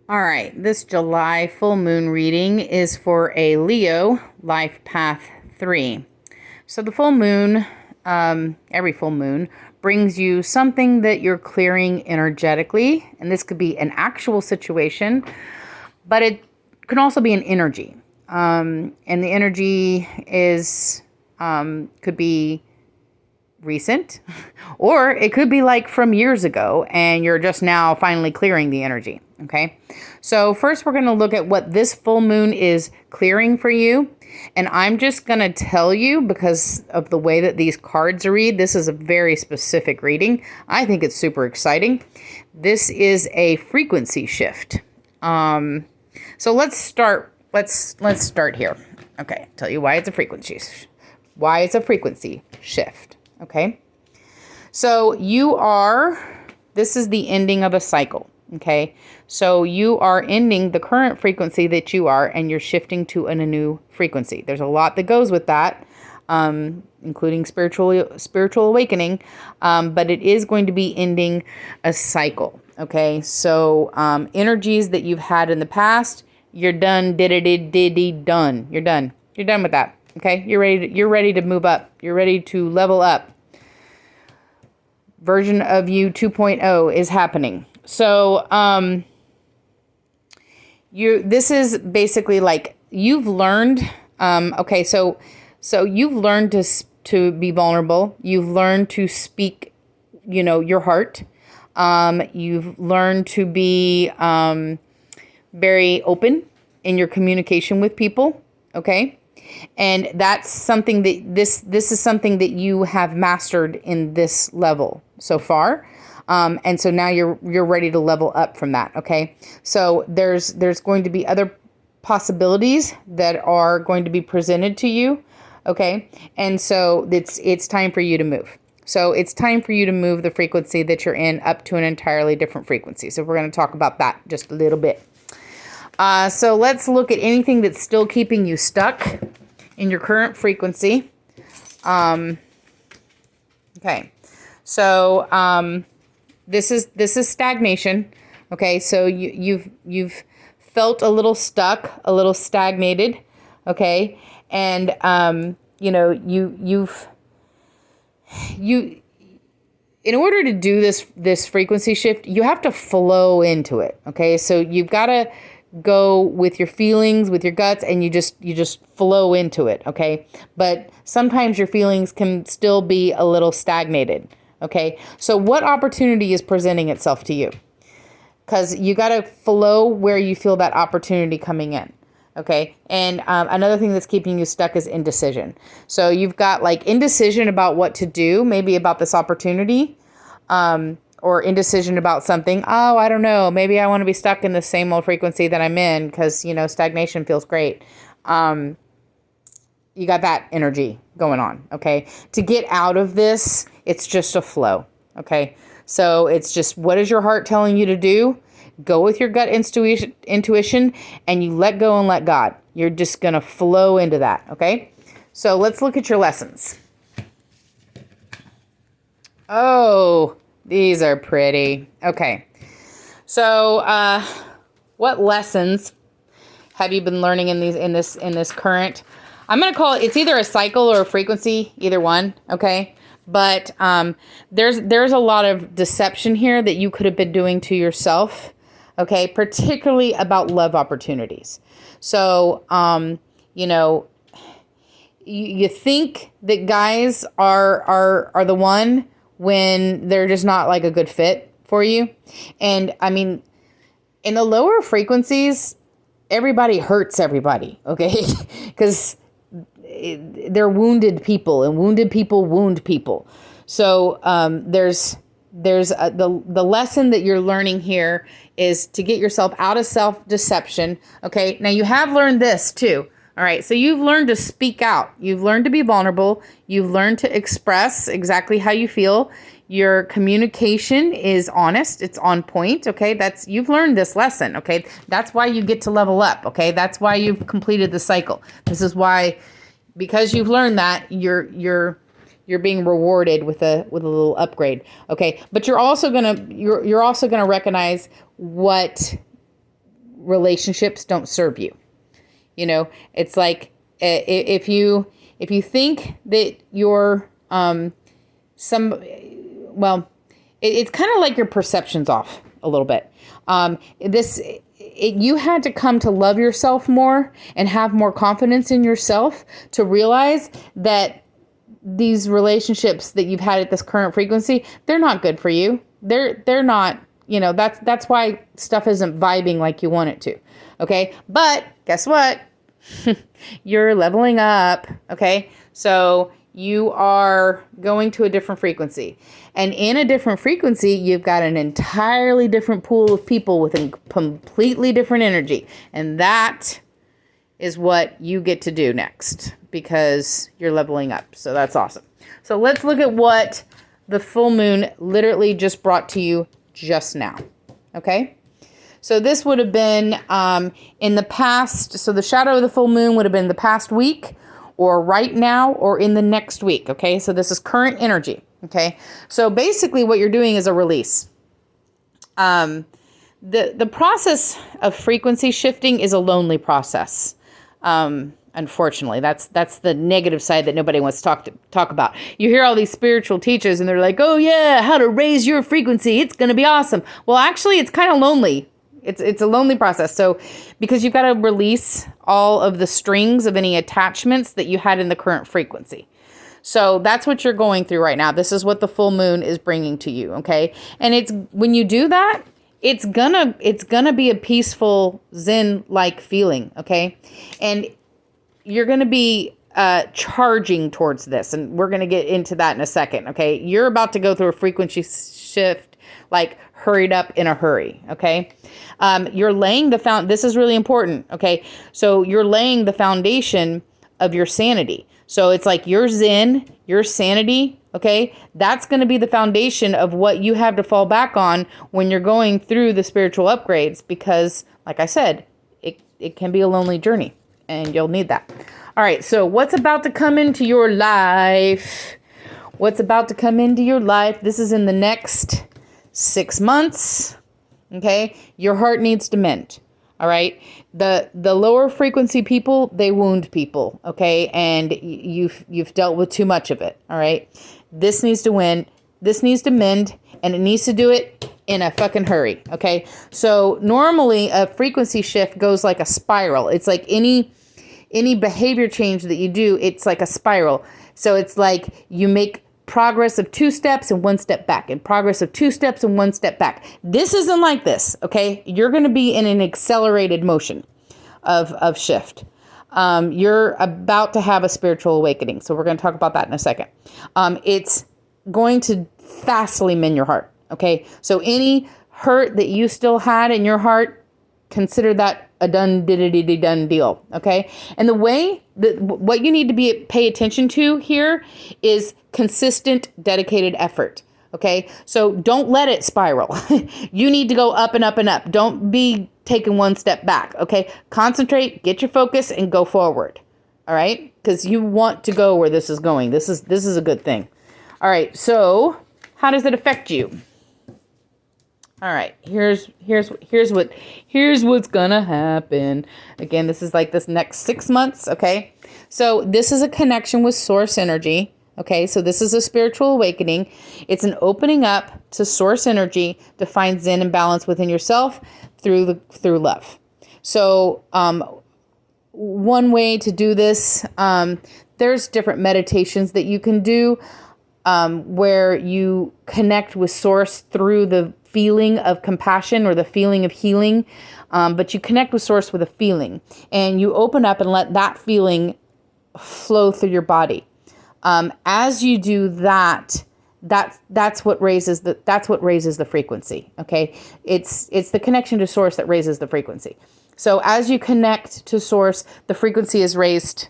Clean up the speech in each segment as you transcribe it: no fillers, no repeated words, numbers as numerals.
All right, this July full moon reading is for a Leo, Life Path 3. So the full moon, every full moon, brings you something that you're clearing energetically. And this could be an actual situation, but it can also be an energy. And the energy is, could be recent, or it could be like from years ago and you're just now finally clearing the energy. Okay, so first we're going to look at what this full moon is clearing for you. And I'm just going to tell you, because of the way that these cards read, this is a very specific reading. I think it's super exciting. This is a frequency shift. So let's start. Let's start here. Okay, tell you why it's a frequency. Why it's a frequency shift. Okay, so this is the ending of a cycle. Okay, so you are ending the current frequency that you are, and you're shifting to a new frequency. There's a lot that goes with that, including spiritual awakening, but it is going to be ending a cycle. Okay, so energies that you've had in the past, you're done. Done. You're done. You're done with that. Okay, you're ready to move up. You're ready to level up. Version of you 2.0 is happening. So, this is basically like you've learned. Okay, so you've learned to be vulnerable. You've learned to speak, your heart. You've learned to be very open in your communication with people. Okay. And that's something that this is something that you have mastered in this level so far. And so now you're ready to level up from that. Okay. So there's going to be other possibilities that are going to be presented to you. Okay. And so it's time for you to move. So it's time for you to move the frequency that you're in up to an entirely different frequency. So we're going to talk about that just a little bit. So let's look at anything that's still keeping you stuck in your current frequency. Okay, so this is stagnation. Okay, so you've felt a little stuck, a little stagnated. Okay, and in order to do this frequency shift, you have to flow into it. Okay, so you've got to go with your feelings, with your guts, and you just flow into it. Okay, but sometimes your feelings can still be a little stagnated. Okay, so what opportunity is presenting itself to you? Because you got to flow where you feel that opportunity coming in. Okay, and another thing that's keeping you stuck is indecision. So you've got like indecision about what to do, maybe about this opportunity, or indecision about something. Oh, I don't know. Maybe I want to be stuck in the same old frequency that I'm in because, stagnation feels great. You got that energy going on. Okay. To get out of this, it's just a flow. Okay. So it's just, what is your heart telling you to do? Go with your gut intuition, and you let go and let God. You're just going to flow into that. Okay. So let's look at your lessons. Oh, these are pretty. Okay. So, what lessons have you been learning in this current? I'm going to call it's either a cycle or a frequency, either one. Okay. But, there's a lot of deception here that you could have been doing to yourself. Okay. Particularly about love opportunities. So, you think that guys are the one when they're just not like a good fit for you. And I mean, in the lower frequencies, everybody hurts everybody, okay? Because they're wounded people, and wounded people wound people. So there's the lesson that you're learning here is to get yourself out of self-deception, okay? Now you have learned this too. All right, so you've learned to speak out. You've learned to be vulnerable. You've learned to express exactly how you feel. Your communication is honest. It's on point, okay? You've learned this lesson, okay? That's why you get to level up, okay? That's why you've completed the cycle. This is why, because you've learned that, you're being rewarded with a little upgrade, okay? But you're also gonna recognize what relationships don't serve you. You know, it's like if you think that you're it's kind of like your perception's off a little bit. You had to come to love yourself more and have more confidence in yourself to realize that these relationships that you've had at this current frequency, they're not good for you. They're not, you know, that's why stuff isn't vibing like you want it to. Okay. But guess what? You're leveling up. Okay. So you are going to a different frequency, and in a different frequency, you've got an entirely different pool of people with a completely different energy. And that is what you get to do next because you're leveling up. So that's awesome. So let's look at what the full moon literally just brought to you just now. Okay. So this would have been in the past. So the shadow of the full moon would have been the past week, or right now, or in the next week. Okay. So this is current energy. Okay. So basically what you're doing is a release. The process of frequency shifting is a lonely process. Unfortunately, that's the negative side that nobody wants to talk about. You hear all these spiritual teachers and they're like, oh yeah, how to raise your frequency. It's going to be awesome. Well, actually, it's kind of lonely. It's a lonely process. So because you've got to release all of the strings of any attachments that you had in the current frequency. So that's what you're going through right now. This is what the full moon is bringing to you. Okay. And it's when you do that, it's gonna be a peaceful Zen-like feeling. Okay. And you're going to be charging towards this. And we're going to get into that in a second. Okay. You're about to go through a frequency shift, like hurried up in a hurry. Okay. You're laying this is really important. Okay. So you're laying the foundation of your sanity. So it's like your Zen, your sanity. Okay. That's going to be the foundation of what you have to fall back on when you're going through the spiritual upgrades, because like I said, it can be a lonely journey and you'll need that. All right. So what's about to come into your life? What's about to come into your life? This is in the next 6 months. Okay. Your heart needs to mend. All right. The lower frequency people, they wound people. Okay. And you've dealt with too much of it. All right. This needs to win. This needs to mend, and it needs to do it in a fucking hurry. Okay. So normally a frequency shift goes like a spiral. It's like any behavior change that you do, it's like a spiral. So it's like you make progress of 2 steps and 1 step back, and progress of 2 steps and 1 step back. This isn't like this. Okay. You're going to be in an accelerated motion of shift. You're about to have a spiritual awakening. So we're going to talk about that in a second. It's going to fastly mend your heart. Okay. So any hurt that you still had in your heart, consider that a done deal. Okay. And the way that what you need to pay attention to here is consistent, dedicated effort. Okay. So don't let it spiral. You need to go up and up and up. Don't be taking 1 step back. Okay. Concentrate, get your focus, and go forward. All right. Because you want to go where this is going. This is a good thing. All right. So how does it affect you? All right, here's what's gonna happen. Again, this is like this next 6 months, okay? So this is a connection with source energy, okay? So this is a spiritual awakening. It's an opening up to source energy to find Zen and balance within yourself through love. So one way to do this, there's different meditations that you can do where you connect with source through the feeling of compassion or the feeling of healing, but you connect with source with a feeling, and you open up and let that feeling flow through your body. As you do that, that's what raises the frequency. Okay, it's the connection to source that raises the frequency. So as you connect to source, the frequency is raised.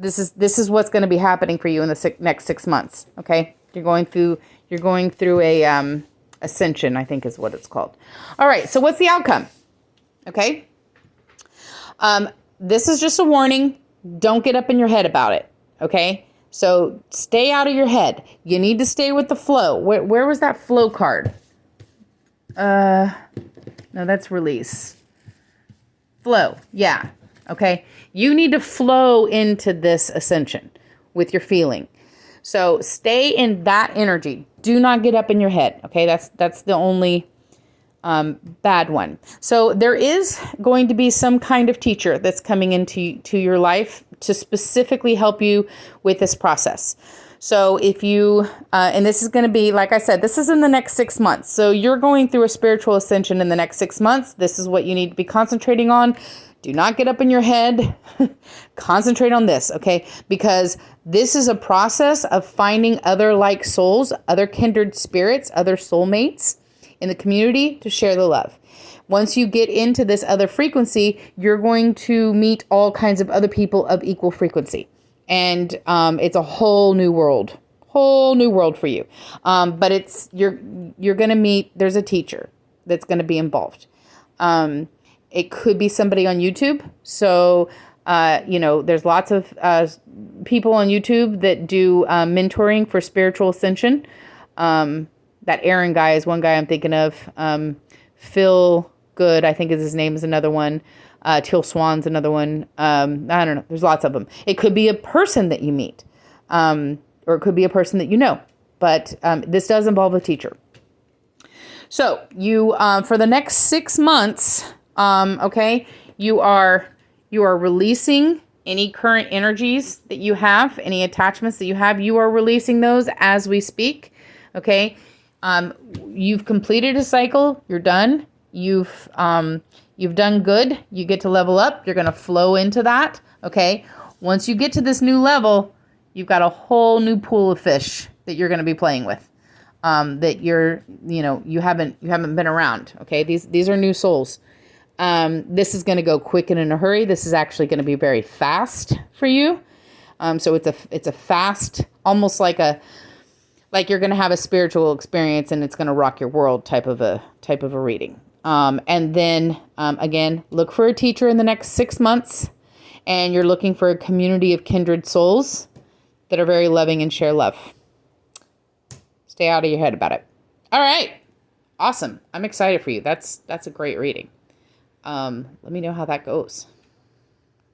This is what's going to be happening for you in the next 6 months. Okay, you're going through a ascension, I think is what it's called. All right. So what's the outcome? Okay. This is just a warning. Don't get up in your head about it. Okay. So stay out of your head. You need to stay with the flow. Where was that flow card? No, that's release. Flow. Yeah. Okay. You need to flow into this ascension with your feeling. So stay in that energy. Do not get up in your head. Okay. That's the only bad one. So there is going to be some kind of teacher that's coming into your life to specifically help you with this process. So if you, and this is going to be, like I said, this is in the next 6 months. So you're going through a spiritual ascension in the next 6 months. This is what you need to be concentrating on. Do not get up in your head. Concentrate on this, okay? Because this is a process of finding other like souls, other kindred spirits, other soulmates in the community to share the love. Once you get into this other frequency, you're going to meet all kinds of other people of equal frequency. And it's a whole new world for you. But it's you're going to meet, there's a teacher that's going to be involved. It could be somebody on YouTube. So, there's lots of people on YouTube that do mentoring for spiritual ascension. That Aaron guy is one guy I'm thinking of. Phil Good, I think is his name, is another one. Teal Swan's another one. I don't know. There's lots of them. It could be a person that you meet, or it could be a person that you know. But this does involve a teacher. So you, for the next 6 months, okay, you are releasing any current energies that you have, any attachments that you have. You are releasing those as we speak. Okay. You've completed a cycle. You're done. You've done good. You get to level up. You're going to flow into that. Okay. Once you get to this new level, you've got a whole new pool of fish that you're going to be playing with. That you haven't been around. Okay. These are new souls. This is going to go quick and in a hurry. This is actually going to be very fast for you. So it's a fast, almost like you're going to have a spiritual experience and it's going to rock your world type of a reading. And then, again, look for a teacher in the next 6 months, and you're looking for a community of kindred souls that are very loving and share love. Stay out of your head about it. All right. Awesome. I'm excited for you. That's a great reading. Let me know how that goes.